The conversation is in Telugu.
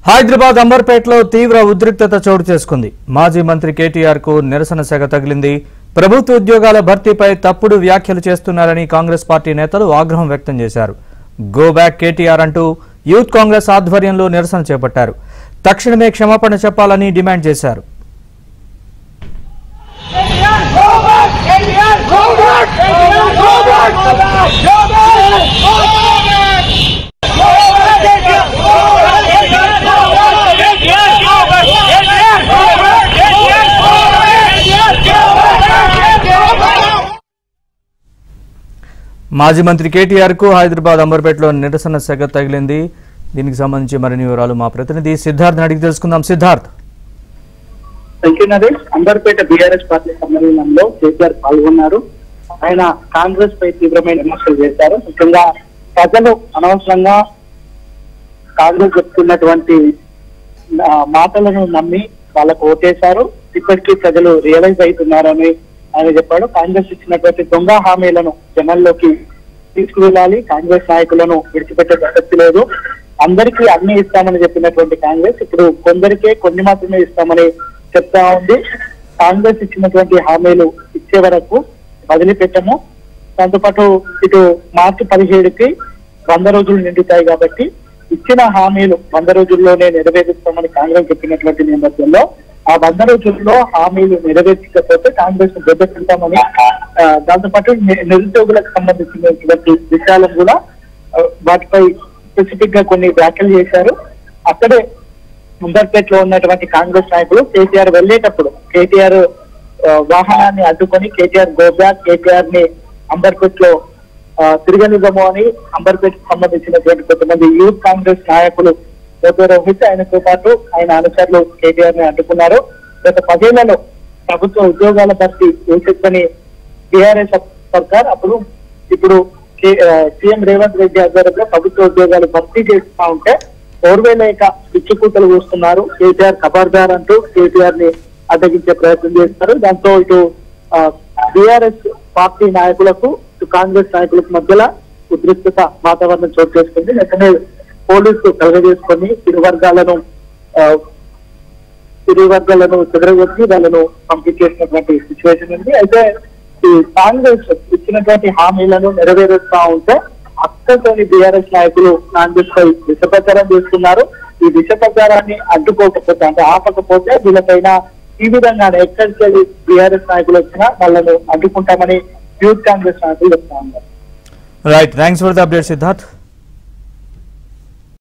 హైదరాబాద్ అంబర్పేటలో తీవ్ర ఉద్రిక్తత చోటు చేసుకుంది. మాజీ మంత్రి కేటీఆర్ కు నిరసన సెగ తగిలింది. ప్రభుత్వ ఉద్యోగాల భర్తీపై తప్పుడు వ్యాఖ్యలు చేస్తున్నారని కాంగ్రెస్ పార్టీ నేతలు ఆగ్రహం వ్యక్తం చేశారు. గో బ్యాక్ కేటీఆర్ అంటూ యూత్ కాంగ్రెస్ ఆధ్వర్యంలో నిరసన చేపట్టారు. తక్షణమే క్షమాపణ చెప్పాలని డిమాండ్ చేశారు. మాజీ మంత్రి కేటీఆర్ కు హైదరాబాద్ అంబర్పేటలో నిరసన సెగ తగిలింది. దీనికి సంబంధించి మరిన్ని వివరాలు మా ప్రతినిధి సిద్ధార్థ్ అడిగి తెలుసుకుందాం. సిద్ధార్థ్, అంబర్పేట బీఆర్ఎస్ పార్టీ సమ్మేళనంలో కేటీఆర్ పాల్గొన్నారు. ఆయన కాంగ్రెస్ పై తీవ్రమైన విమర్శలు చేశారు. ముఖ్యంగా ప్రజలు అనవసరంగా కాంగ్రెస్ చెప్తున్నటువంటి మాటలను నమ్మి వాళ్ళకు ఓటేశారు. ఇప్పటికీ ప్రజలు రియలైజ్ అవుతున్నారని ఆయన చెప్పాడు. కాంగ్రెస్ ఇచ్చినటువంటి దొంగ హామీలను జనాల్లోకి తీసుకువెళ్ళాలి. కాంగ్రెస్ నాయకులను విడిచిపెట్టే ప్రసక్తి లేదు. అందరికీ అన్ని ఇస్తామని చెప్పినటువంటి కాంగ్రెస్ ఇప్పుడు కొందరికే కొన్ని మాత్రమే ఇస్తామని చెప్తా ఉంది. కాంగ్రెస్ ఇచ్చినటువంటి హామీలు ఇచ్చే వరకు వదిలిపెట్టము. దాంతోపాటు ఇటు మార్చి 17కి 100 రోజులు నిండుతాయి కాబట్టి ఇచ్చిన హామీలు 100 రోజుల్లోనే నెరవేరుస్తామని కాంగ్రెస్ చెప్పినటువంటి నేపథ్యంలో ఆ 100 రోజుల్లో హామీలు నెరవేర్చకపోతే కాంగ్రెస్ ను పెడతామని, దాంతోపాటు నిరుద్యోగులకు సంబంధించినటువంటి విషయాలను కూడా వాటిపై స్పెసిఫిక్ గా కొన్ని వ్యాఖ్యలు చేశారు. అక్కడే అంబర్పేటలో ఉన్నటువంటి కాంగ్రెస్ నాయకులు కేటీఆర్ వెళ్లేటప్పుడు కేటీఆర్ వాహనాన్ని అడ్డుకొని కేటీఆర్ గో బ్యాక్, కేటీఆర్ ని అంబర్పేటలో తిరగనివ్వము అని అంబర్పేటకు సంబంధించినటువంటి కొంతమంది యూత్ కాంగ్రెస్ నాయకులు రోహిత్ ఆయనతో పాటు ఆయన అనుచరులు కేటీఆర్ ని అడ్డుకున్నారు. గత 10 ఏళ్లలో ప్రభుత్వ ఉద్యోగాల భర్తీ చేసేదని టీఆర్ఎస్ సర్కార్ ఇప్పుడు సీఎం రేవంత్ రెడ్డి ఆధ్వర్యంలో ప్రభుత్వ ఉద్యోగాలు భర్తీ చేస్తా ఉంటే ఓర్వేలేక పిచ్చికూటలు కూస్తున్నారు. కేటీఆర్ ఖబర్దార్ అంటూ కేటీఆర్ ని అడ్డగించే ప్రయత్నం చేస్తారు. దాంతో ఇటు టీఆర్ఎస్ పార్టీ నాయకులకు ఇటు కాంగ్రెస్ నాయకులకు మధ్యలో ఉద్రిక్తత వాతావరణం చోటు చేసుకుంది. వెంటనే పోలీసులు కలగజేసుకొని ఇరు వర్గాలను చెదరగొట్టి వాళ్ళను పంపించేసినటువంటి సిచ్యువేషన్ ఉంది. అయితే ఈ కాంగ్రెస్ ఇచ్చినటువంటి హామీలను నెరవేరుస్తా ఉంటే అక్కడితోని బీఆర్ఎస్ నాయకులు కాంగ్రెస్ పై దిశ ప్రచారం చేస్తున్నారు. ఈ దిశ ప్రచారాన్ని అడ్డుకోకపోతే అంటే ఆపకపోతే వీళ్ళపైన ఈ విధంగానే ఎక్కడికి వెళ్ళి బీఆర్ఎస్ నాయకులు వచ్చినా వాళ్ళను అడ్డుకుంటామని యూత్ కాంగ్రెస్ నాయకులు చెప్తా ఉన్నారు. Right, thanks for the update Siddharth.